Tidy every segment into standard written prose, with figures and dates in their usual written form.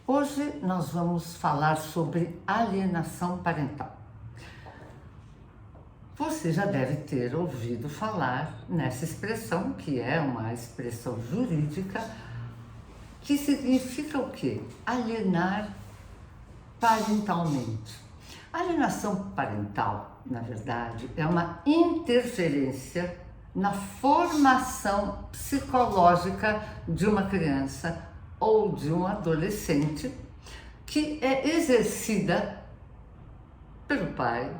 Hoje nós vamos falar sobre alienação parental. Você já deve ter ouvido falar nessa expressão, que é uma expressão jurídica, que significa o quê? Alienar parentalmente. A alienação parental, na verdade, é uma interferência na formação psicológica de uma criança ou de um adolescente que é exercida pelo pai,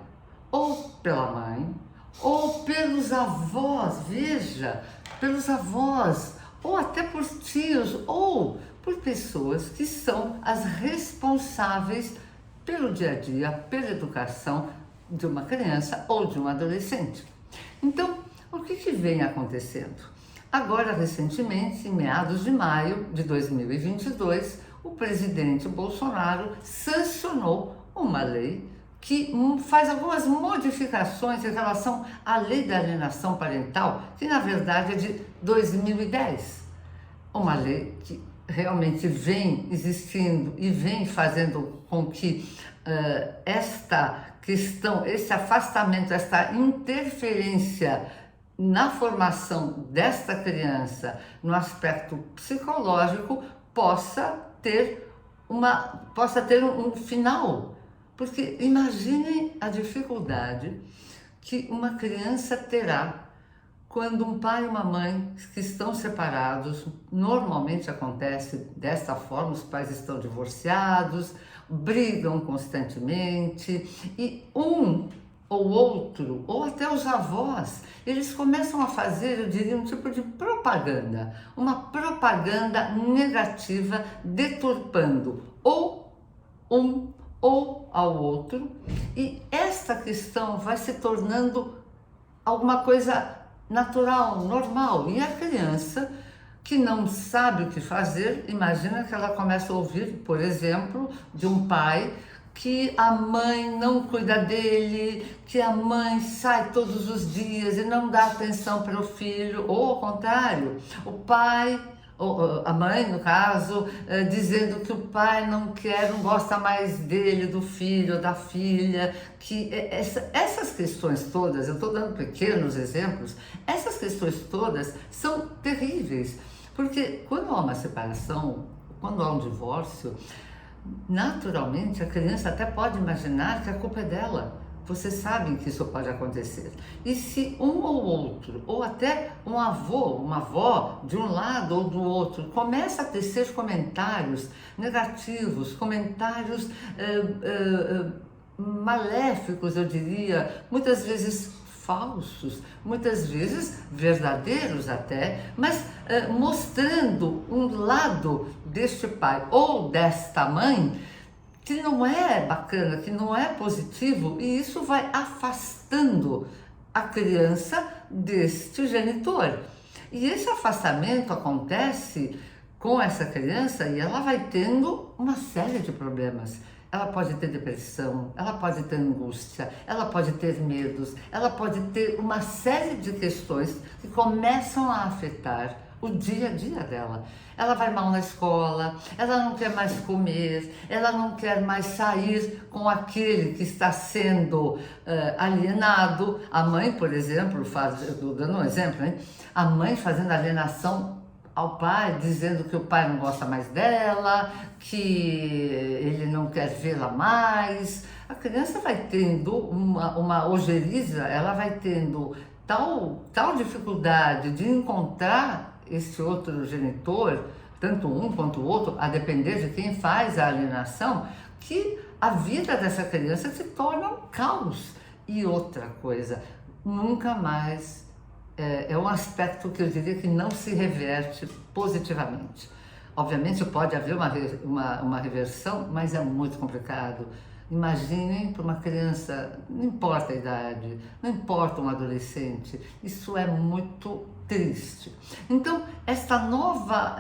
ou pela mãe, ou pelos avós, veja, pelos avós, ou até por tios, ou por pessoas que são as responsáveis pelo dia a dia, pela educação de uma criança ou de um adolescente. Então, o que vem acontecendo? Agora, recentemente, em meados de maio de 2022, o presidente Bolsonaro sancionou uma lei que faz algumas modificações em relação à lei da alienação parental, que na verdade é de 2010. Uma lei que realmente vem existindo e vem fazendo com que esta questão, esse afastamento, esta interferência na formação desta criança no aspecto psicológico possa ter um final. Porque imaginem a dificuldade que uma criança terá quando um pai e uma mãe que estão separados, normalmente acontece desta forma, os pais estão divorciados, brigam constantemente e um ou outro, ou até os avós, eles começam a fazer, eu diria, um tipo de propaganda, uma propaganda negativa, deturpando ou um ou ao outro, e esta questão vai se tornando alguma coisa natural, normal, e a criança que não sabe o que fazer, imagina que ela começa a ouvir, por exemplo, de um pai que a mãe não cuida dele, que a mãe sai todos os dias e não dá atenção para o filho, ou ao contrário, o pai, ou a mãe no caso, dizendo que o pai não quer, não gosta mais dele, do filho, da filha, que essas questões todas, eu estou dando pequenos exemplos, essas questões todas são terríveis, porque quando há uma separação, quando há um divórcio, naturalmente a criança até pode imaginar que a culpa é dela. Vocês sabem que isso pode acontecer. E se um ou outro, ou até um avô, uma avó, de um lado ou do outro, começa a tecer comentários negativos, comentários maléficos, eu diria, muitas vezes falsos, muitas vezes verdadeiros até, mas mostrando um lado deste pai ou desta mãe que não é bacana, que não é positivo, e isso vai afastando a criança deste genitor. E esse afastamento acontece com essa criança e ela vai tendo uma série de problemas. Ela pode ter depressão, ela pode ter angústia, ela pode ter medos, ela pode ter uma série de questões que começam a afetar o dia a dia dela. Ela vai mal na escola, ela não quer mais comer, ela não quer mais sair com aquele que está sendo alienado. A mãe, por exemplo, estou dando um exemplo, hein? A mãe fazendo alienação ao pai, dizendo que o pai não gosta mais dela, que ele não quer vê-la mais. A criança vai tendo uma ojeriza, ela vai tendo tal dificuldade de encontrar esse outro genitor, tanto um quanto o outro, a depender de quem faz a alienação, que a vida dessa criança se torna um caos. E outra coisa, nunca mais é um aspecto que eu diria que não se reverte positivamente. Obviamente pode haver uma reversão, mas é muito complicado. Imaginem para uma criança, não importa a idade, não importa um adolescente, isso é muito triste. Então, esta nova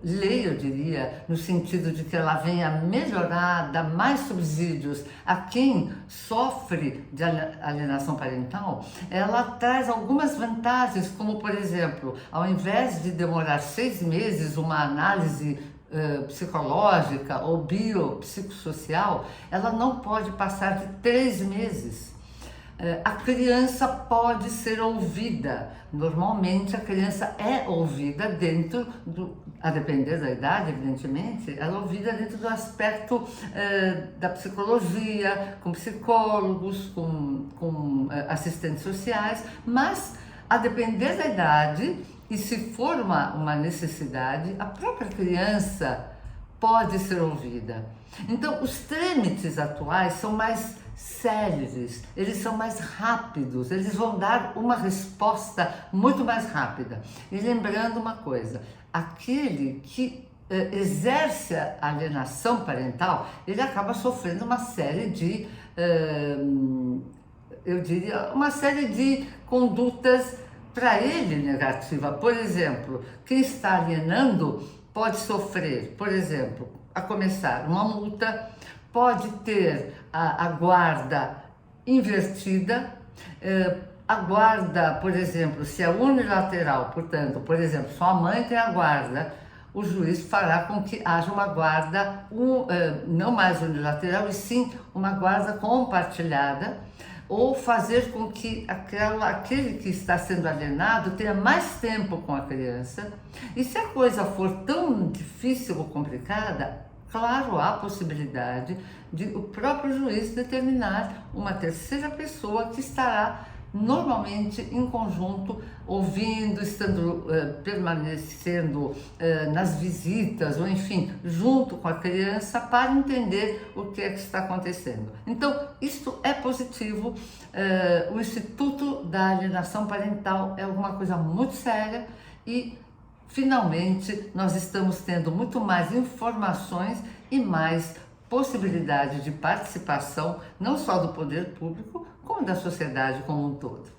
lei, eu diria, no sentido de que ela venha melhorar, dar mais subsídios a quem sofre de alienação parental, ela traz algumas vantagens, como, por exemplo, ao invés de demorar 6 meses uma análise psicológica ou biopsicossocial, ela não pode passar de 3 meses. A criança pode ser ouvida. Normalmente a criança é ouvida dentro a depender da idade, evidentemente, ela é ouvida dentro do aspecto da psicologia, com psicólogos, com assistentes sociais, mas a depender da idade, e se for uma necessidade, a própria criança pode ser ouvida. Então, os trâmites atuais são mais céleres, eles são mais rápidos, eles vão dar uma resposta muito mais rápida. E lembrando uma coisa, aquele que exerce a alienação parental, ele acaba sofrendo uma série de, eu diria, uma série de condutas para ele negativa. Por exemplo, quem está alienando pode sofrer, por exemplo, a começar uma multa, pode ter a guarda invertida, a guarda, por exemplo, se é unilateral, portanto, por exemplo, sua mãe tem a guarda, o juiz fará com que haja uma guarda não mais unilateral, e sim uma guarda compartilhada, ou fazer com que aquele que está sendo alienado tenha mais tempo com a criança. E se a coisa for tão difícil ou complicada, claro, há a possibilidade de o próprio juiz determinar uma terceira pessoa que estará normalmente em conjunto, ouvindo, permanecendo nas visitas, ou enfim, junto com a criança, para entender o que é que está acontecendo. Então, isto é positivo. O Instituto da Alienação Parental é alguma coisa muito séria e, finalmente, nós estamos tendo muito mais informações e mais possibilidade de participação, não só do poder público, como da sociedade como um todo.